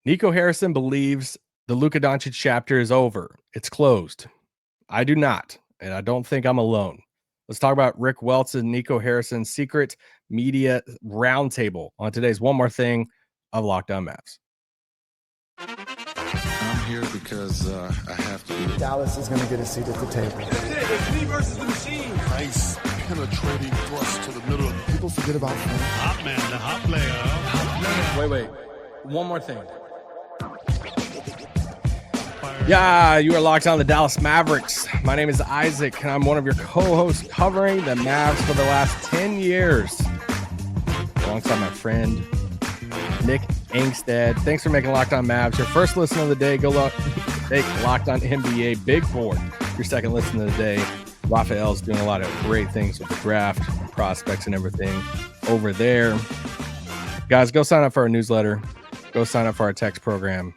Nico Harrison believes the Luka Doncic chapter is over. It's closed. I do not, and I don't think I'm alone. Let's talk about Rick Welts and Nico Harrison's secret media roundtable on today's One More Thing of Locked On Mavs. I'm here because I have to. Dallas is going to get a seat at the table. It's me versus the machine. Nice penetrating thrust to the middle. People forget about Frank. Hot man, the hot player. Wait. One more thing. Yeah, you are locked on the Dallas Mavericks. My name is Isaac, and I'm one of your co-hosts covering the Mavs for the last 10 years. Alongside my friend, Nick Angstead. Thanks for making Locked On Mavs your first listen of the day. Go take Locked On NBA Big Board your second listen of the day. Raphael's doing a lot of great things with the draft, prospects, and everything over there. Guys, go sign up for our newsletter. Go sign up for our text program.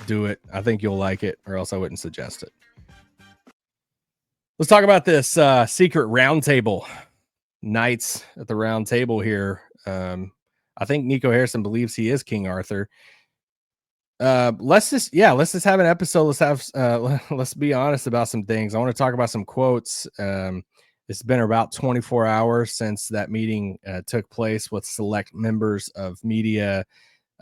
Do it. I think you'll like it, or else I wouldn't suggest it. Let's talk about this secret roundtable. Nights at the round table here. I think Nico Harrison believes he is King Arthur. Let's just have an episode. Let's be honest about some things. I want to talk about some quotes. It's been about 24 hours since that meeting took place with select members of media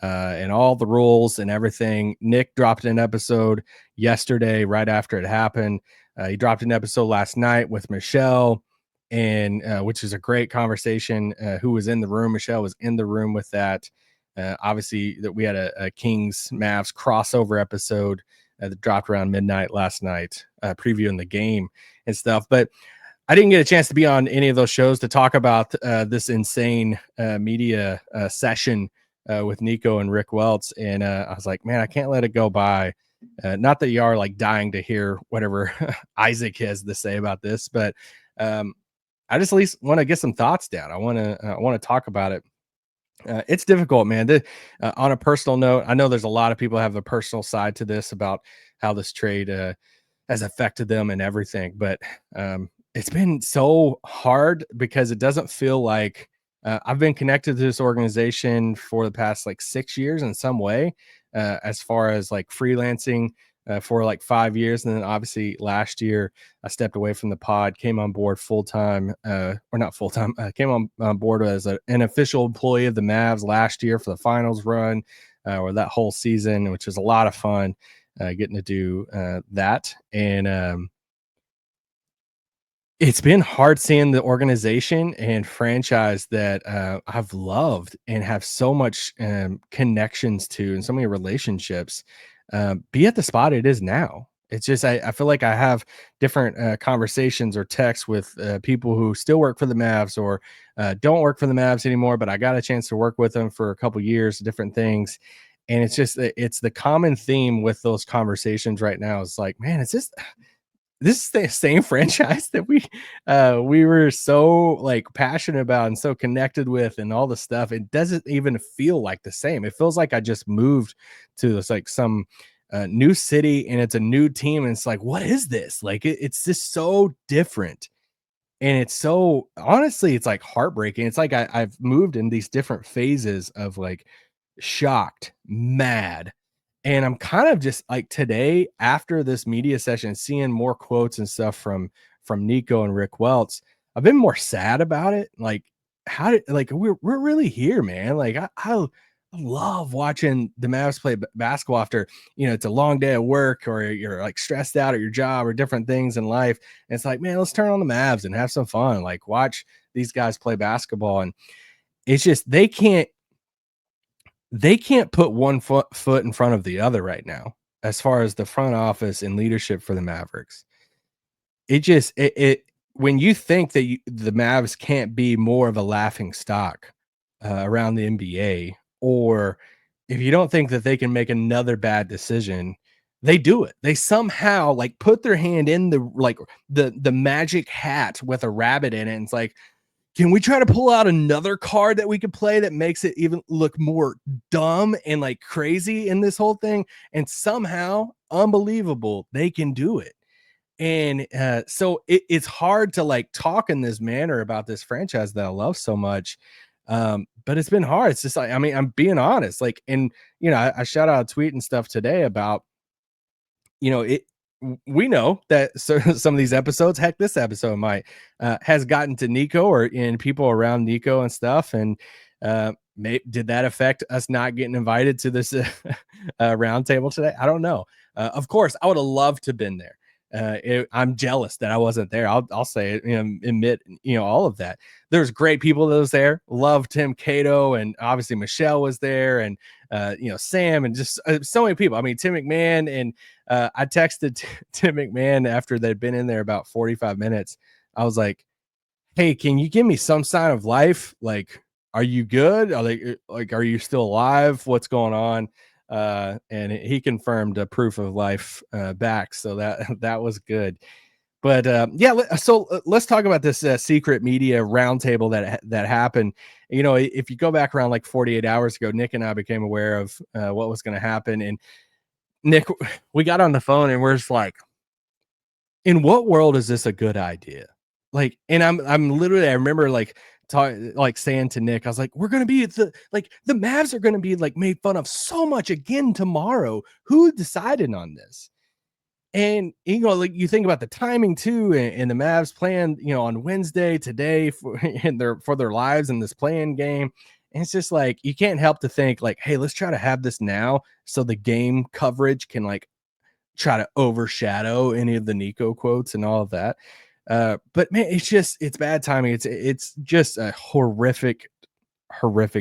and all the rules and everything. Nick dropped an episode yesterday right after it happened. He dropped an episode last night with Michelle, and which is a great conversation. Who was in the room? Michelle was in the room with that. Obviously, that we had a Kings Mavs crossover episode that dropped around midnight last night, previewing the game and stuff. But I didn't get a chance to be on any of those shows to talk about this insane media session with Nico and Rick Welts. And I was like, man, I can't let it go by. Not that you are like dying to hear whatever Isaac has to say about this, but I just at least want to get some thoughts down. I want to talk about it. It's difficult, man. On a personal note, I know there's a lot of people have a personal side to this about how this trade has affected them and everything, but it's been so hard because it doesn't feel like I've been connected to this organization for the past like 6 years in some way, as far as like freelancing for like 5 years. And then obviously last year I stepped away from the pod, came on board full-time, or not full-time, came on board as an official employee of the Mavs last year for the finals run, or that whole season, which is a lot of fun getting to do that. And it's been hard seeing the organization and franchise that I've loved and have so much connections to and so many relationships be at the spot it is now. It's just I feel like I have different conversations or texts with people who still work for the Mavs or don't work for the Mavs anymore, but I got a chance to work with them for a couple years, different things. And it's the common theme with those conversations right now. It's like, man, this is the same franchise that we were so like passionate about and so connected with and all the stuff. It doesn't even feel like the same. It feels like I just moved to this like some new city and it's a new team. And it's like, what is this? Like, it's just so different. And it's so, honestly, it's like heartbreaking. It's like I've moved in these different phases of like shocked, mad. And I'm kind of just like today, after this media session, seeing more quotes and stuff from Nico and Rick Welts, I've been more sad about it. Like, we're really here, man. Like, I love watching the Mavs play basketball after, it's a long day at work or you're like stressed out at your job or different things in life. And it's like, man, let's turn on the Mavs and have some fun. Like, watch these guys play basketball. And it's just, they can't put one foot in front of the other right now, as far as the front office and leadership for the Mavericks. It when you think that the Mavs can't be more of a laughing stock around the NBA, or if you don't think that they can make another bad decision, they do it. They somehow like put their hand in the magic hat with a rabbit in it. And it's like, can we try to pull out another card that we could play that makes it even look more dumb and like crazy in this whole thing? And somehow, unbelievable, they can do it. And so it's hard to like talk in this manner about this franchise that I love so much, but it's been hard. It's just like, I mean, I'm being honest, like, and I shot out a tweet and stuff today about, we know that some of these episodes, heck, this episode might has gotten to Nico or in people around Nico and stuff. And did that affect us not getting invited to this roundtable today? I don't know. Of course, I would have loved to have been there. I'm jealous that I wasn't there. I'll say it, admit, all of that. There's great people that was there. Loved Tim Cato, and obviously Michelle was there, and Sam, and just so many people. I mean, Tim McMahon, and I texted Tim McMahon after they'd been in there about 45 minutes. I was like, "Hey, can you give me some sign of life? Like, are you good? Are you still alive? What's going on?" And he confirmed a proof of life back, so that was good. But so let's talk about this secret media roundtable that happened. If you go back around like 48 hours ago, Nick and I became aware of what was going to happen. And Nick, we got on the phone and we're just like, in what world is this a good idea? Like, and I'm literally, I remember saying to Nick, I was like, we're going to be the Mavs are going to be like made fun of so much again tomorrow. Who decided on this? And, you think about the timing too, and the Mavs playing, on Wednesday today for their lives in this playing game. And it's just like, you can't help to think like, hey, let's try to have this now so the game coverage can like try to overshadow any of the Nico quotes and all of that. But man, it's bad timing. It's just a horrific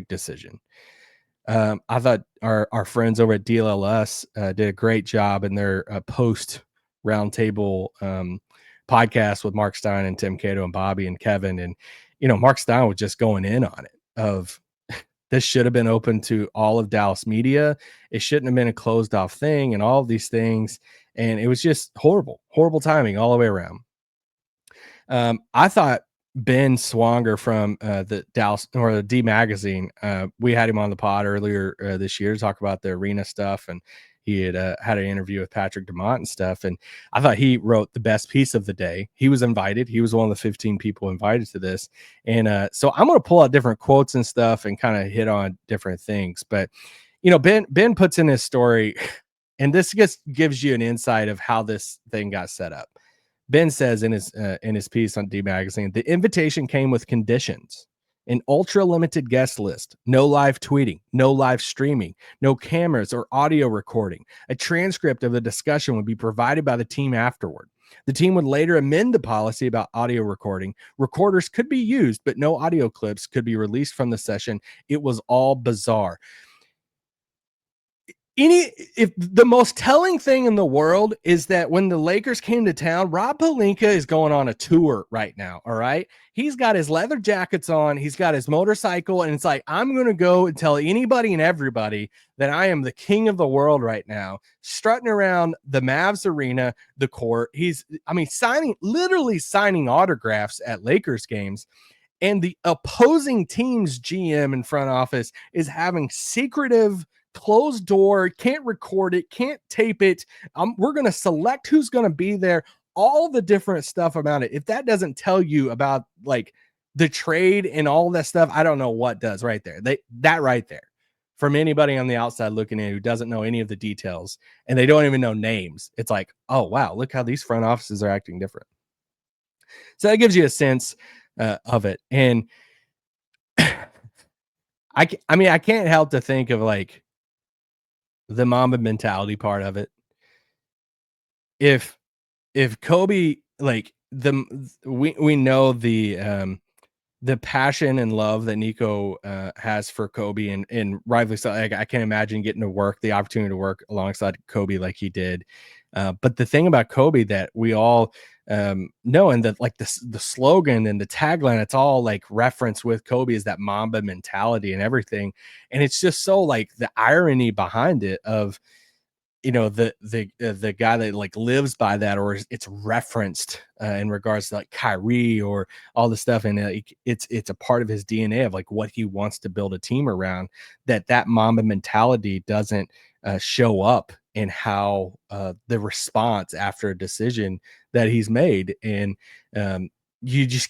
decision. I thought our friends over at DLLS did a great job in their post roundtable podcast with Mark Stein and Tim Cato and Bobby and Kevin. And, Mark Stein was just going in on it of this should have been open to all of Dallas media. It shouldn't have been a closed off thing and all of these things. And it was just horrible timing all the way around. I thought Ben Swanger from the Dallas or the D Magazine, we had him on the pod earlier this year to talk about the arena stuff, and he had had an interview with Patrick Dumont and stuff, and I thought he wrote the best piece of the day. He was invited. He was one of the 15 people invited to this, and so I'm going to pull out different quotes and stuff and kind of hit on different things. But Ben puts in his story, and this just gives you an insight of how this thing got set up. Ben says in his piece on D Magazine, the invitation came with conditions: an ultra limited guest list, no live tweeting, no live streaming, no cameras or audio recording. A transcript of the discussion would be provided by the team afterward. The team would later amend the policy about audio recording. Recorders could be used, but no audio clips could be released from the session. It was all bizarre. If the most telling thing in the world is that when the Lakers came to town, Rob Pelinka is going on a tour right now. All right. He's got his leather jackets on. He's got his motorcycle. And it's like, I'm going to go and tell anybody and everybody that I am the king of the world right now, strutting around the Mavs arena, the court. Literally signing autographs at Lakers games. And the opposing team's GM and front office is having secretive, closed door, can't record it, can't tape it. We're going to select who's going to be there, all the different stuff about it. If that doesn't tell you about like the trade and all that stuff, I don't know what does right there. That right there, from anybody on the outside looking in who doesn't know any of the details and they don't even know names, it's like, oh, wow, look how these front offices are acting different. So that gives you a sense of it. And I can't help to think of like the Mamba mentality part of it. If Kobe, like we know the passion and love that Nico has for Kobe, and rightfully so. Like, I can't imagine getting to work, the opportunity to work alongside Kobe like he did. But the thing about Kobe that we all know, and that like the slogan and the tagline, it's all like reference with Kobe is that Mamba mentality and everything. And it's just so like the irony behind it of, the guy that like lives by that, or it's referenced in regards to like Kyrie or all the stuff. And it's a part of his DNA of like what he wants to build a team around, that Mamba mentality doesn't show up in how the response after a decision that he's made. And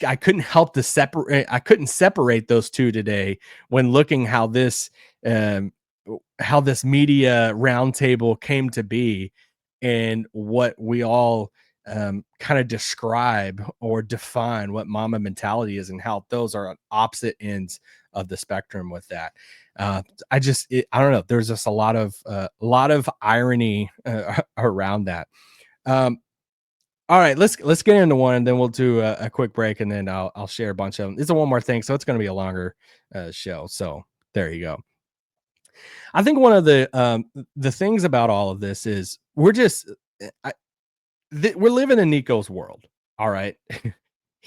I couldn't help to separate. I couldn't separate those two today when looking how this media roundtable came to be and what we all kind of describe or define what mama mentality is and how those are on opposite ends of the spectrum with that. I don't know. There's just a lot of irony around that. All right, let's get into one, and then we'll do a quick break, and then I'll share a bunch of them. This is one more thing, so it's going to be a longer show. So there you go. I think one of the things about all of this is we're living in Nico's world. All right,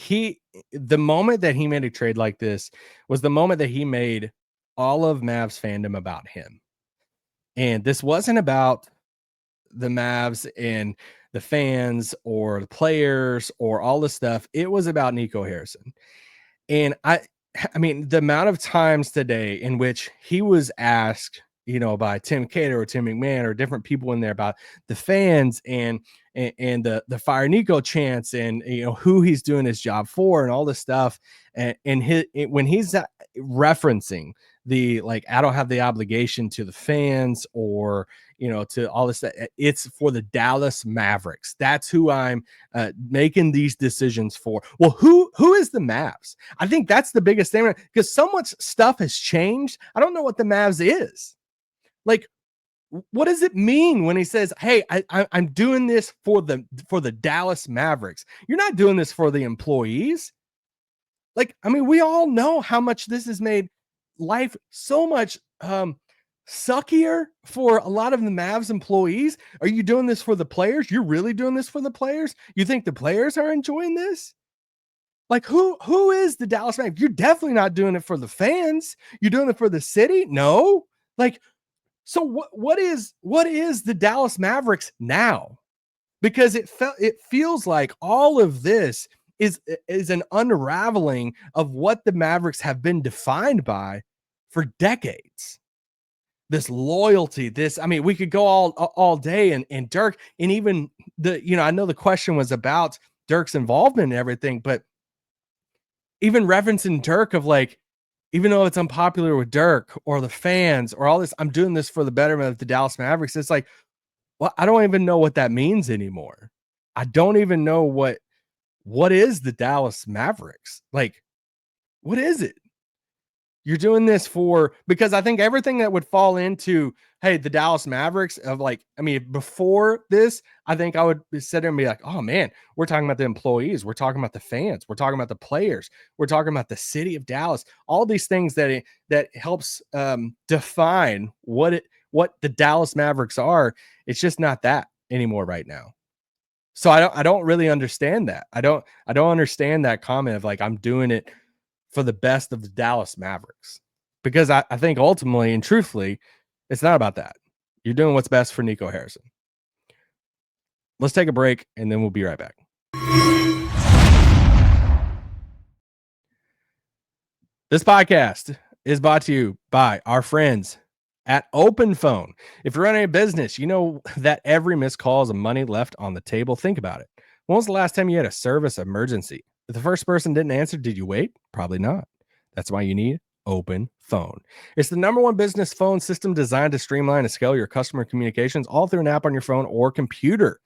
the moment that he made a trade like this was the moment that he made all of Mavs fandom about him, and this wasn't about the Mavs and the fans or the players or all this stuff. It was about Nico Harrison. And I mean, the amount of times today in which he was asked, by Tim Cater or Tim McMahon or different people in there about the fans and the Fire Nico chants and, who he's doing his job for and all this stuff. And when he's referencing the, like, I don't have the obligation to the fans or, to all this, it's for the Dallas Mavericks. That's who I'm making these decisions for. Well, who is the Mavs? I think that's the biggest thing, because so much stuff has changed. I don't know what the Mavs is. Like, what does it mean when he says, hey, I'm doing this for the Dallas Mavericks? You're not doing this for the employees. Like, I mean, we all know how much this has made life so much suckier for a lot of the Mavs employees. Are you doing this for the players? You're really doing this for the players? You think the players are enjoying this? Like, who is the Dallas Mavericks? You're definitely not doing it for the fans. You're doing it for the city? No. Like, so what is the Dallas Mavericks now? Because it feels like all of this is an unraveling of what the Mavericks have been defined by for decades. This loyalty, we could go all day and Dirk, and even I know the question was about Dirk's involvement and everything, but even referencing Dirk of, like, even though it's unpopular with Dirk or the fans or all this, I'm doing this for the betterment of the Dallas Mavericks. It's like, well, I don't even know what that means anymore. I don't even know what is the Dallas Mavericks? Like, what is it? You're doing this because I think everything that would fall into, hey, the Dallas Mavericks before this, I think I would sit there and be like, oh man, we're talking about the employees. We're talking about the fans. We're talking about the players. We're talking about the city of Dallas, all these things that helps define what the Dallas Mavericks are. It's just not that anymore right now. So I don't really understand that. I don't understand that comment of, like, I'm doing it for the best of the Dallas Mavericks, because I think ultimately and truthfully, it's not about that. You're doing what's best for Nico Harrison. Let's take a break, and then we'll be right back. This podcast is brought to you by our friends at Open Phone. If you're running a business, you know that every missed call is money left on the table. Think about it. When was the last time you had a service emergency? If the first person didn't answer, did you wait? Probably not. That's why you need Open Phone. It's the #1 business phone system designed to streamline and scale your customer communications all through an app on your phone or computer.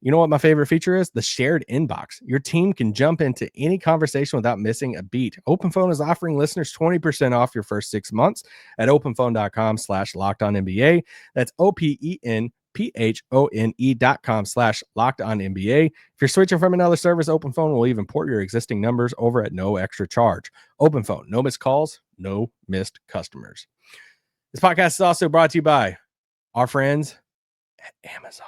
You know what my favorite feature is? The shared inbox. Your team can jump into any conversation without missing a beat. Open Phone is offering listeners 20% off your first 6 months at openphone.com/lockedonnba. That's OPENPHONE.com/lockedonnba. If you're switching from another service, Open Phone will even port your existing numbers over at no extra charge. Open Phone, no missed calls, no missed customers. This podcast is also brought to you by our friends at Amazon.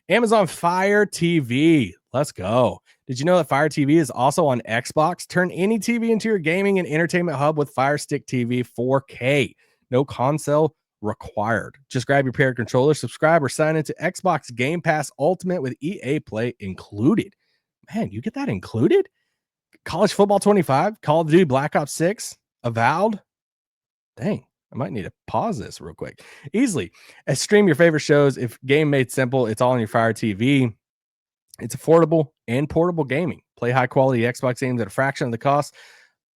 Amazon Fire TV. Let's go. Did you know that Fire TV is also on Xbox? Turn any TV into your gaming and entertainment hub with Fire Stick TV 4K. No console required. Just grab your paired controller, subscribe, or sign into Xbox Game Pass Ultimate with EA Play included. Man, you get that included? College Football 25, Call of Duty Black Ops 6, Avowed. Dang. I might need to pause this real quick. Easily stream your favorite shows. If game made simple, it's all on your Fire TV. It's affordable and portable gaming. Play high quality Xbox games at a fraction of the cost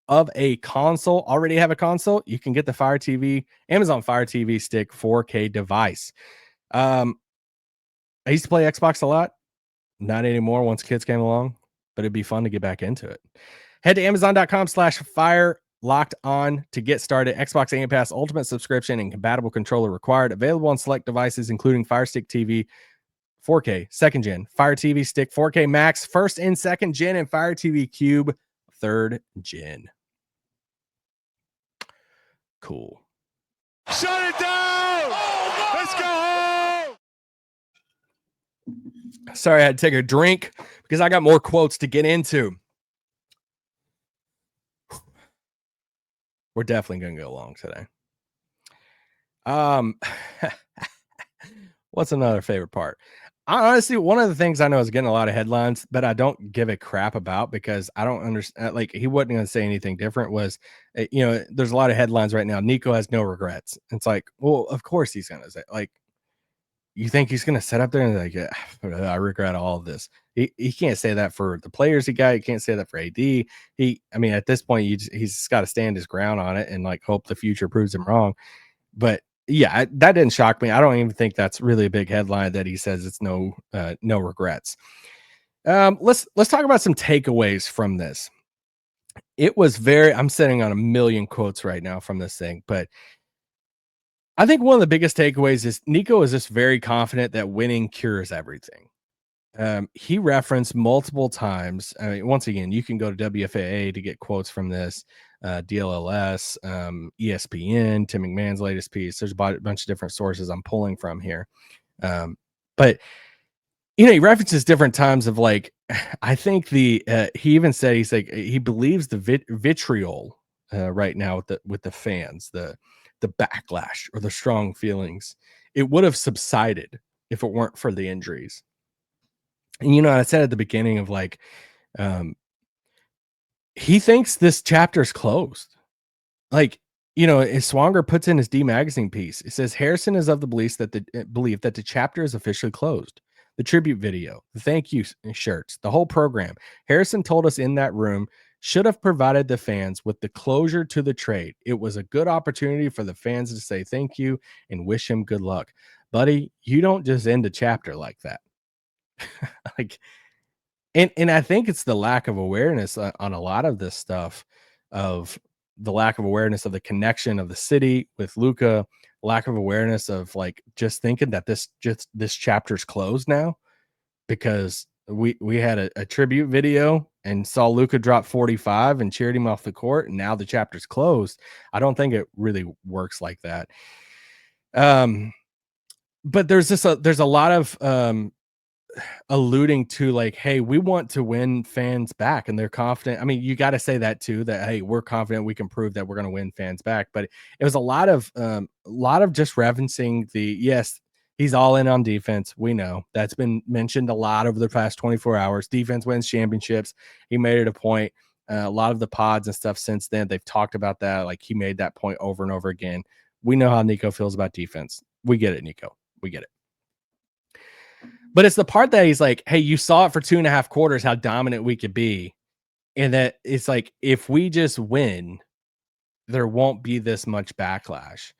of a console. Already have a console? You can get the Fire TV, Amazon Fire TV Stick 4K device. I used to play Xbox a lot. Not anymore once kids came along, but it'd be fun to get back into it. Head to Amazon.com/Fire Locked On to get started. Xbox Game Pass Ultimate subscription and compatible controller required. Available on select devices, including Fire Stick TV 4K, second gen, Fire TV Stick 4K Max, first and second gen, and Fire TV Cube, third gen. Cool. Shut it down! Let's go home! Sorry, I had to take a drink because I got more quotes to get into. We're definitely going to go long today. What's another favorite part? Honestly, one of the things I know is getting a lot of headlines, but I don't give a crap about because I don't understand. Like, he wasn't going to say anything different. Was, there's a lot of headlines right now. Nico has no regrets. It's like, well, of course he's going to say, like, you think he's going to sit up there and like, yeah, I regret all of this. He can't say that for the players he got. He can't say that for AD. At this point, he's got to stand his ground on it and like hope the future proves him wrong. But yeah, that didn't shock me. I don't even think that's really a big headline that he says it's no regrets. Let's talk about some takeaways from this. It was I'm sitting on a million quotes right now from this thing, but I think one of the biggest takeaways is Nico is just very confident that winning cures everything. He referenced multiple times. I mean, once again, you can go to WFAA to get quotes from this, DLLS, ESPN, Tim McMahon's latest piece. There's a bunch of different sources I'm pulling from here. But he references different times of like, I think he even said, he's like, he believes the vitriol right now with the fans, the backlash or the strong feelings, it would have subsided if it weren't for the injuries. And, I said at the beginning of like, he thinks this chapter's closed. Like, Swanger puts in his D Magazine piece. It says Harrison is of the belief that the chapter is officially closed. The tribute video, the thank you shirts, the whole program. Harrison told us in that room should have provided the fans with the closure to the trade. It was a good opportunity for the fans to say thank you and wish him good luck. Buddy, you don't just end a chapter like that. And I think it's the lack of awareness on a lot of this stuff, of the lack of awareness of the connection of the city with Luka, lack of awareness of like just thinking that this chapter's closed now because we had a tribute video and saw Luka drop 45 and cheered him off the court, and now the chapter's closed. I don't think it really works like that. But there's a lot of alluding to like, hey, we want to win fans back, and they're confident. I mean, you got to say that too, that hey, we're confident we can prove that we're going to win fans back. But it was a lot of just referencing yes, he's all in on defense. We know that's been mentioned a lot over the past 24 hours. Defense wins championships. He made it a point. A lot of the pods and stuff since then, they've talked about that. Like, he made that point over and over again. We know how Nico feels about defense. We get it, Nico. We get it. But it's the part that he's like, hey, you saw it for 2.5 quarters, how dominant we could be. And that it's like, if we just win, there won't be this much backlash.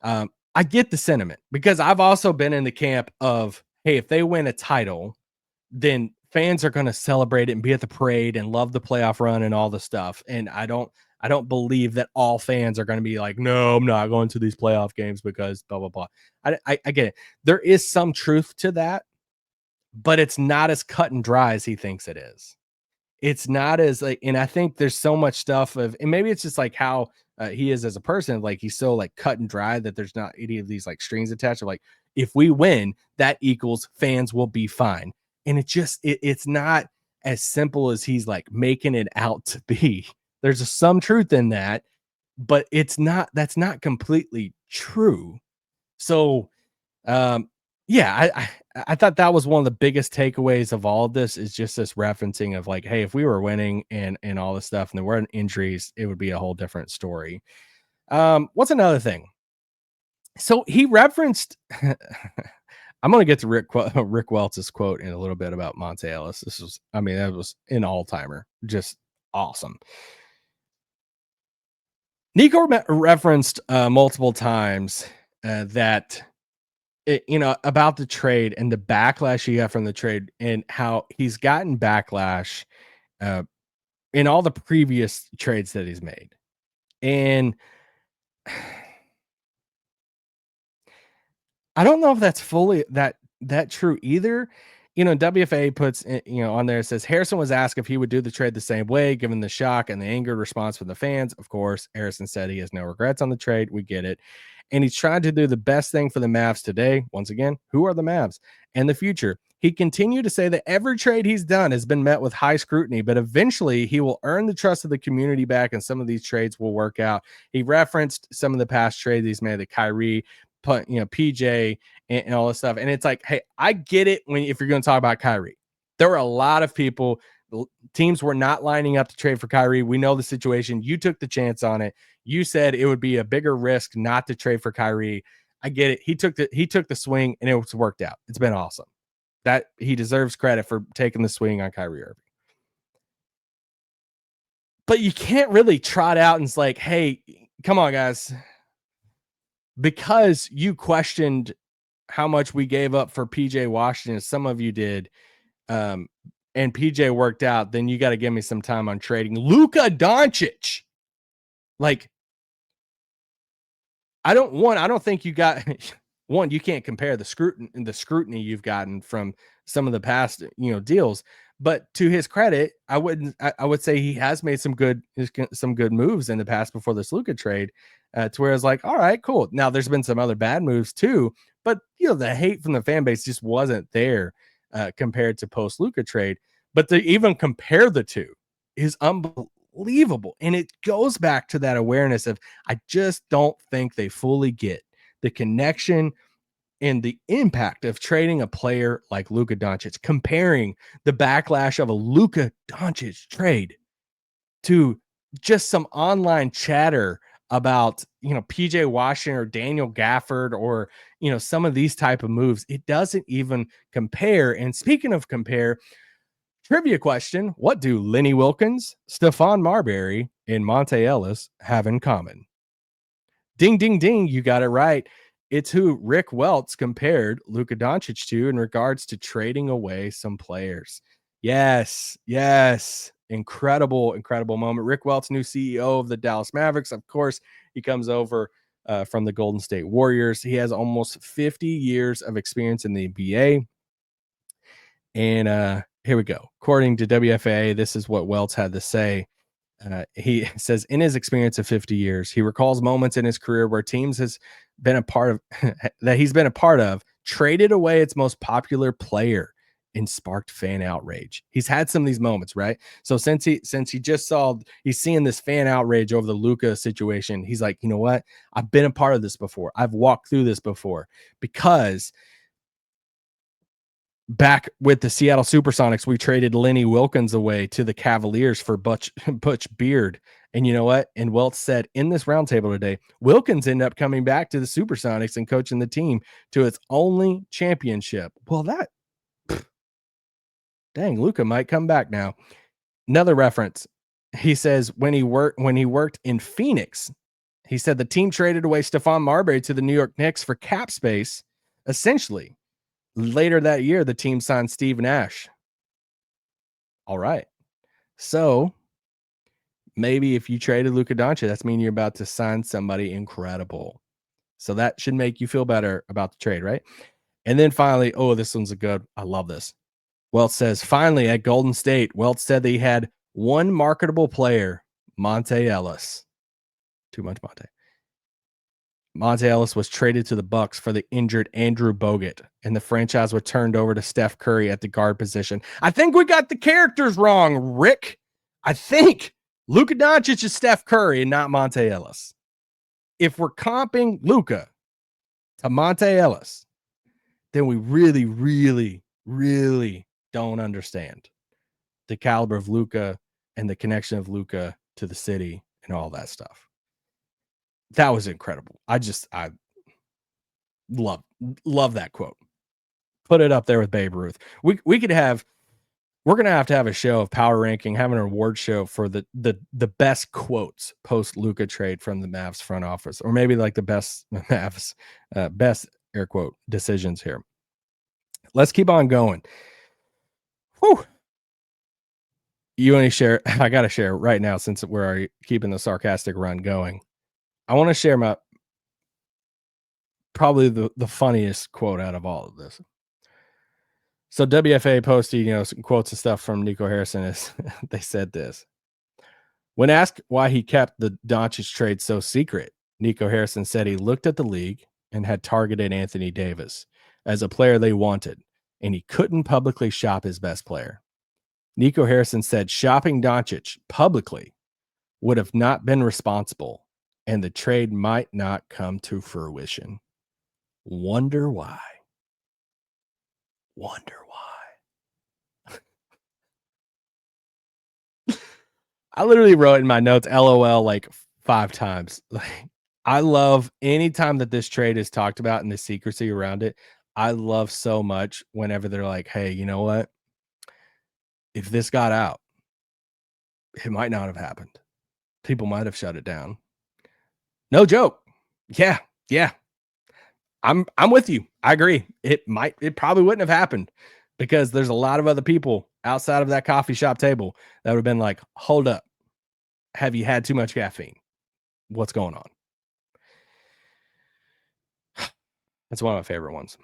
I get the sentiment because I've also been in the camp of, hey, if they win a title, then fans are going to celebrate it and be at the parade and love the playoff run and all the stuff. And I don't believe that all fans are going to be like, no, I'm not going to these playoff games because blah, blah, blah. I get it. There is some truth to that, but it's not as cut and dry as he thinks it is. It's not as like, and I think there's so much stuff of, and maybe it's just like how he is as a person. Like, he's so like cut and dry that there's not any of these like strings attached of like, if we win, that equals fans will be fine. And it's not as simple as he's like making it out to be. There's some truth in that, but that's not completely true. So, yeah, I thought that was one of the biggest takeaways of all of this, is just this referencing of like, hey, if we were winning and all this stuff and there weren't injuries, it would be a whole different story. What's another thing? So he referenced, I'm going to get to Rick Welts' quote in a little bit about Monte Ellis. That was an all-timer. Just awesome. Nico referenced multiple times that, about the trade and the backlash he got from the trade and how he's gotten backlash in all the previous trades that he's made. And I don't know if that's fully that true either. WFA puts, on there, it says Harrison was asked if he would do the trade the same way, given the shock and the angered response from the fans. Of course, Harrison said he has no regrets on the trade. We get it. And he's trying to do the best thing for the Mavs today. Once again, who are the Mavs and the future? He continued to say that every trade he's done has been met with high scrutiny, but eventually he will earn the trust of the community back, and some of these trades will work out. He referenced some of the past trades he's made, the Kyrie, PJ, and all this stuff. And it's like, hey, I get it if you're going to talk about Kyrie. There were a lot of people, teams were not lining up to trade for Kyrie. We know the situation. You took the chance on it. You said it would be a bigger risk not to trade for Kyrie. I get it. He took the swing, and it's worked out. It's been awesome. That he deserves credit for taking the swing on Kyrie Irving. But you can't really trot out and it's like, hey, come on, guys. Because you questioned how much we gave up for PJ Washington, some of you did, and PJ worked out, then you got to give me some time on trading Luka Doncic. Like, I don't think you got one, you can't compare the scrutiny you've gotten from some of the past, deals. But to his credit, I would say he has made some good moves in the past before this Luka trade, to where it's like, all right, cool. Now there's been some other bad moves too, but the hate from the fan base just wasn't there compared to post Luka trade. But to even compare the two is unbelievable, and it goes back to that awareness of I just don't think they fully get the connection and the impact of trading a player like Luka Doncic, comparing the backlash of a Luka Doncic trade to just some online chatter about, PJ Washington or Daniel Gafford or, some of these type of moves. It doesn't even compare. And speaking of compare, trivia question, what do Lenny Wilkens, Stephon Marbury, and Monte Ellis have in common? Ding, ding, ding. You got it right. It's who Rick Welts compared Luka Doncic to in regards to trading away some players. Yes. Incredible moment. Rick Welts, new CEO of the Dallas Mavericks. Of course, he comes over from the Golden State Warriors. He has almost 50 years of experience in the NBA. And here we go. According to WFA, this is what Welts had to say. He says, in his experience of 50 years, he recalls moments in his career where teams has been a part of that he's been a part of, traded away its most popular player and sparked fan outrage. He's had some of these moments, right? So since he just saw, he's seeing this fan outrage over the Luka situation, he's like, you know what? I've been a part of this before. I've walked through this before, because back with the Seattle Supersonics, we traded Lenny Wilkens away to the Cavaliers for Butch Beard. And you know what? And Welts said in this roundtable today, Wilkens ended up coming back to the Supersonics and coaching the team to its only championship. Well, dang, Luka might come back now. Another reference. He says when he worked in Phoenix, he said the team traded away Stephon Marbury to the New York Knicks for cap space, essentially. Later that year, the team signed Steve Nash. All right. So maybe if you traded Luka Doncic, that's mean you're about to sign somebody incredible. So that should make you feel better about the trade, right? And then finally, this one's a good, I love this. Welts says, finally at Golden State, Welts said that he had one marketable player, Monte Ellis. Too much Monte. Monte Ellis was traded to the Bucks for the injured Andrew Bogut, and the franchise was turned over to Steph Curry at the guard position. I think we got the characters wrong, Rick. I think Luka Doncic is Steph Curry and not Monte Ellis. If we're comping Luka to Monte Ellis, then we really, really, really don't understand the caliber of Luka and the connection of Luka to the city and all that stuff. That was incredible. I love that quote. put it up there with Babe Ruth. We're going to have a show of power ranking, have an award show for the best quotes post Luka trade from the Mavs front office, or maybe like the best Mavs, best air quote decisions here. Let's keep on going. Whew. You want to share? I got to share right now since we're keeping the sarcastic run going. I want to share my probably the funniest quote out of all of this. So WFA posted, some quotes and stuff from Nico Harrison. Is they said this. When asked why he kept the Doncic trade so secret, Nico Harrison said he looked at the league and had targeted Anthony Davis as a player they wanted, and he couldn't publicly shop his best player. Nico Harrison said shopping Doncic publicly would have not been responsible, and the trade might not come to fruition. Wonder why. I literally wrote in my notes, LOL, like 5 times. Like, I love anytime that this trade is talked about and the secrecy around it. I love so much whenever they're like, hey, you know what? If this got out, it might not have happened. People might have shut it down. No joke. Yeah. I'm with you. I agree. It probably wouldn't have happened because there's a lot of other people outside of that coffee shop table that would have been like, hold up. Have you had too much caffeine? What's going on? That's one of my favorite ones.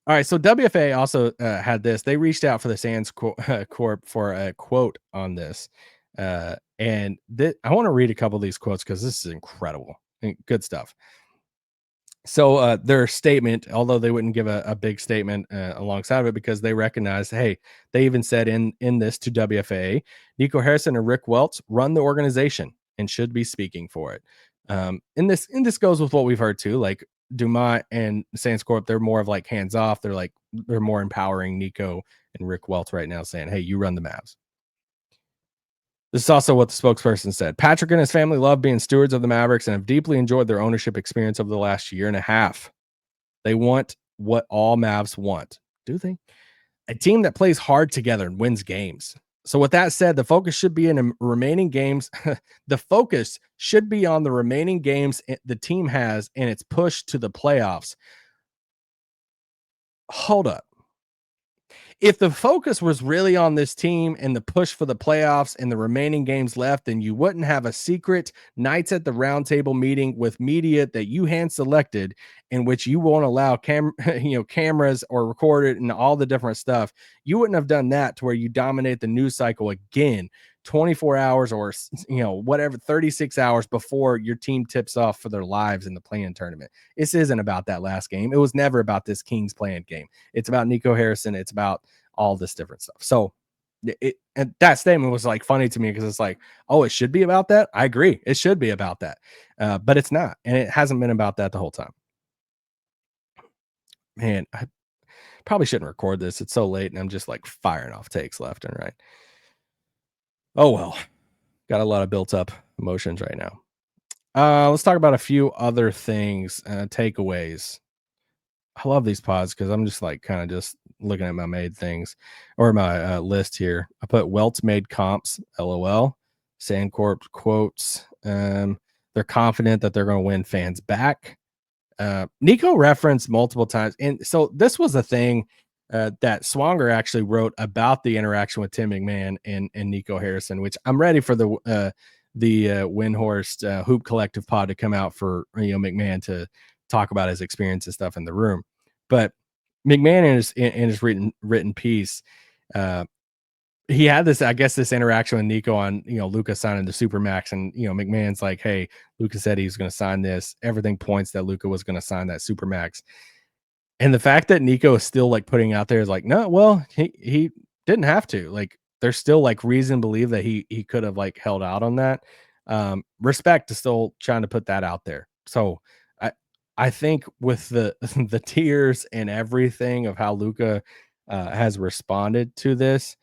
All right. So WFA also had this. They reached out for the Sands Corp for a quote on this. I want to read a couple of these quotes because this is incredible. Good stuff. So their statement, although they wouldn't give a big statement alongside of it because they recognized, hey, they even said in this to WFA, Nico Harrison and Rick Welts run the organization and should be speaking for it. And this goes with what we've heard too, like Dumont and Sands Corp, they're more of like hands off. They're more empowering Nico and Rick Welts right now, saying, hey, you run the Mavs. This is also what the spokesperson said. Patrick and his family love being stewards of the Mavericks and have deeply enjoyed their ownership experience over the last year and a half. They want what all Mavs want. Do they? A team that plays hard together and wins games. So with that said, the focus should be in the remaining games. The focus should be on the remaining games the team has and its push to the playoffs. Hold up. If the focus was really on this team and the push for the playoffs and the remaining games left, then you wouldn't have a secret nights at the roundtable meeting with media that you hand selected in which you won't allow cameras or record it and all the different stuff. You wouldn't have done that to where you dominate the news cycle again 24 hours or whatever 36 hours before your team tips off for their lives in the play-in tournament. This isn't about that last game. It was never about this Kings play-in game. It's about Nico Harrison. It's about all this different stuff. So and that statement was like funny to me because it's like, oh, it should be about that. I agree. It should be about that. But it's not. And it hasn't been about that the whole time. Man, I probably shouldn't record this. It's so late and I'm just like firing off takes left and right. Oh, well, got a lot of built up emotions right now. Let's talk about a few other things, takeaways. I love these pods because I'm just like kind of just looking at my made things or my list here. I put Welts made comps, LOL. Sandcorp quotes. They're confident that they're going to win fans back. Nico referenced multiple times. And so this was a thing that Swanger actually wrote about the interaction with Tim McMahon and Nico Harrison, which I'm ready for the Windhorst Hoop Collective pod to come out for McMahon to talk about his experience and stuff in the room. But McMahon in his written piece, he had this interaction with Nico on Luka signing the Supermax, and McMahon's like, hey, Luka said he was going to sign this. Everything points that Luka was going to sign that Supermax. And the fact that Nico is still like putting out there is like, no, well, he didn't have to. Like, there's still like reason to believe that he could have like held out on that. Respect to still trying to put that out there. So I think with the tears and everything of how Luka has responded to this,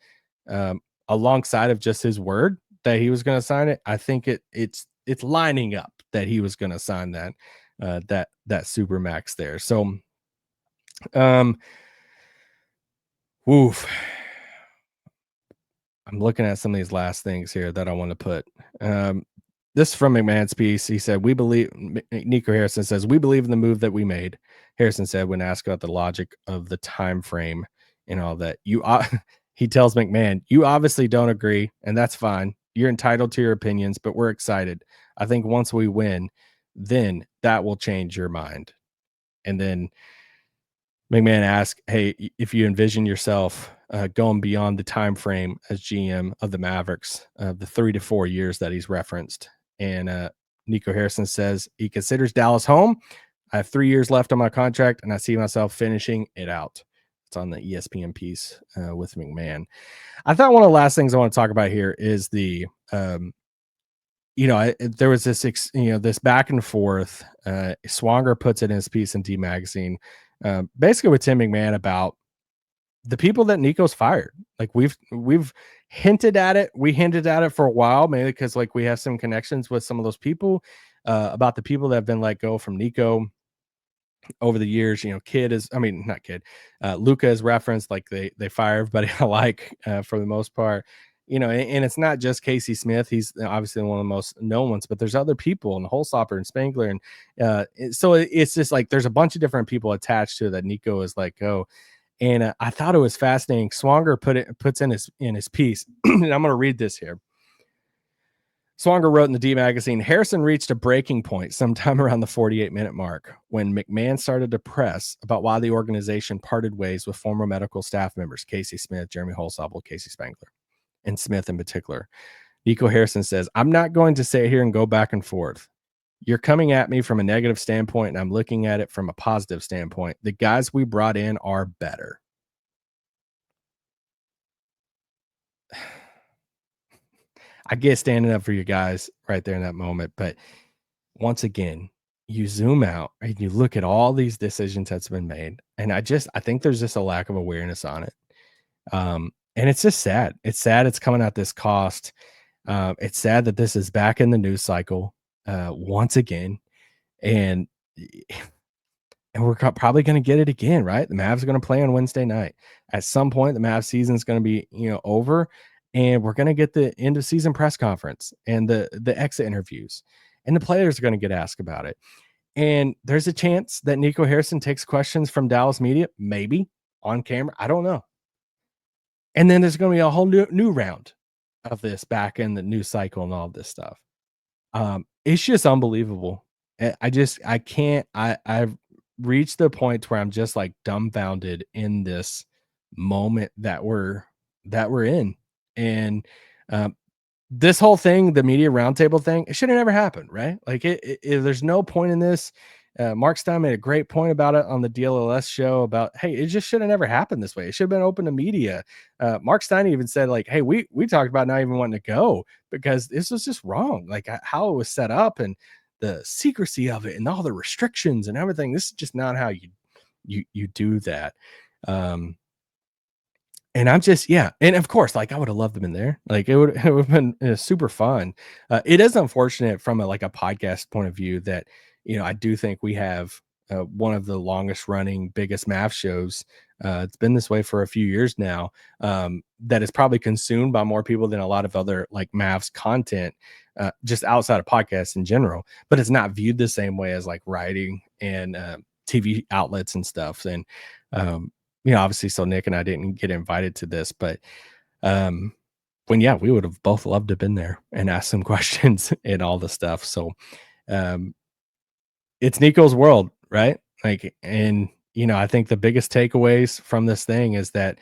alongside of just his word that he was going to sign it, I think it's lining up that he was going to sign that Supermax there. So Woof. I'm looking at some of these last things here that I want to put. This is from McMahon's piece. He said, Nico Harrison says, we believe in the move that we made. Harrison said, when asked about the logic of the time frame and all that, he tells McMahon, you obviously don't agree, and that's fine. You're entitled to your opinions, but we're excited. I think once we win, then that will change your mind. And then McMahon asked, hey, if you envision yourself going beyond the time frame as GM of the Mavericks, the 3 to 4 years that he's referenced. And Nico Harrison says he considers Dallas home. I have 3 years left on my contract, and I see myself finishing it out. It's on the ESPN piece with McMahon. I thought one of the last things I want to talk about here is the, there was this, this back and forth. Swanger puts it in his piece in D Magazine, basically with Tim McMahon about the people that Nico's fired. Like we've hinted at it. We hinted at it for a while, maybe because like we have some connections with some of those people about the people that have been let go from Nico over the years. Luka is referenced, like they fire everybody I like for the most part. And it's not just Casey Smith. He's obviously one of the most known ones, but there's other people, and Holstopper and Spangler. And so it's just like there's a bunch of different people attached to it that Nico is like, oh. And I thought it was fascinating. Swanger puts in his piece, and I'm going to read this here. Swanger wrote in the D Magazine, Harrison reached a breaking point sometime around the 48-minute mark when McMahon started to press about why the organization parted ways with former medical staff members, Casey Smith, Jeremy Holstopper, Casey Spangler, and Smith in particular. Nico Harrison says, I'm not going to sit here and go back and forth. You're coming at me from a negative standpoint, and I'm looking at it from a positive standpoint. The guys we brought in are better. I get standing up for you guys right there in that moment. But once again, you zoom out and you look at all these decisions that's been made. And I think there's just a lack of awareness on it. And it's just sad. It's sad it's coming at this cost. It's sad that this is back in the news cycle once again. And we're probably going to get it again, right? The Mavs are going to play on Wednesday night. At some point, the Mavs season is going to be, over, and we're going to get the end of season press conference and the exit interviews, and the players are going to get asked about it. And there's a chance that Nico Harrison takes questions from Dallas media, maybe on camera. I don't know. And then there's going to be a whole new round of this back in the news cycle and all of this stuff. It's just unbelievable. I've reached the point where I'm just like dumbfounded in this moment that we're in. And this whole thing, the media roundtable thing, it should have never happened, right? Like there's no point in this. Mark Stein made a great point about it on the DLLS show about, hey, it just should have never happened this way. It should have been open to media. Mark Stein even said, like, hey, we talked about not even wanting to go because this was just wrong. Like how it was set up and the secrecy of it and all the restrictions and everything. This is just not how you do that. And I'm just, yeah. And of course, like I would have loved them in there. Like it would have been super fun. It is unfortunate from a podcast point of view that, I do think we have one of the longest running, biggest Mavs shows. It's been this way for a few years now. That is probably consumed by more people than a lot of other like Mavs content, just outside of podcasts in general, but it's not viewed the same way as like writing and TV outlets and stuff. And, obviously, so Nick and I didn't get invited to this, but we would have both loved to have been there and asked some questions and all the stuff. So it's Nico's world, right? Like, and, I think the biggest takeaways from this thing is that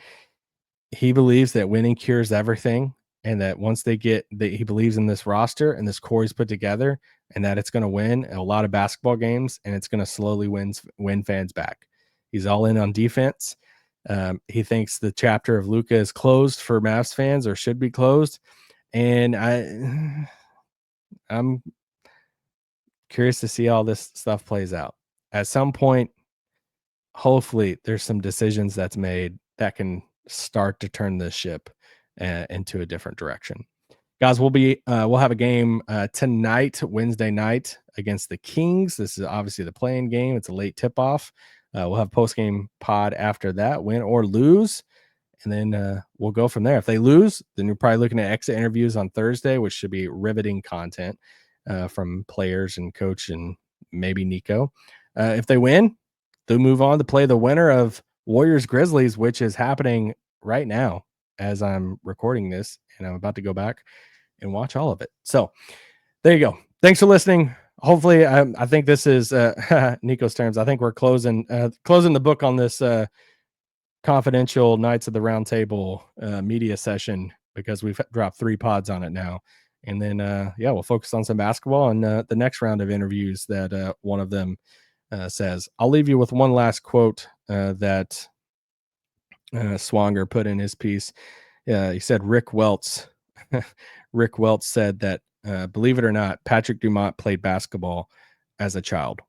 he believes that winning cures everything. And that once he believes in this roster and this core he's put together and that it's going to win a lot of basketball games and it's going to slowly win fans back. He's all in on defense. He thinks the chapter of Luka is closed for Mavs fans or should be closed. And I'm curious to see how this stuff plays out. At some point, hopefully there's some decisions that's made that can start to turn this ship into a different direction. Guys, we'll have a game tonight, Wednesday night against the Kings. This is obviously the play-in game. It's a late tip-off. We'll have post-game pod after that, win or lose. and then we'll go from there. If they lose, then you're probably looking at exit interviews on Thursday, which should be riveting content from players and coach and maybe Nico. If they win, they'll move on to play the winner of Warriors Grizzlies, which is happening right now as I'm recording this, and I'm about to go back and watch all of it. So there you go. Thanks for listening. Hopefully, I think this is Nico's terms. I think we're closing the book on this confidential Knights of the Round Table media session, because we've dropped 3 pods on it now. And then, we'll focus on some basketball and the next round of interviews that one of them says. I'll leave you with one last quote that Swanger put in his piece. He said, Rick Welts said that, believe it or not, Patrick Dumont played basketball as a child.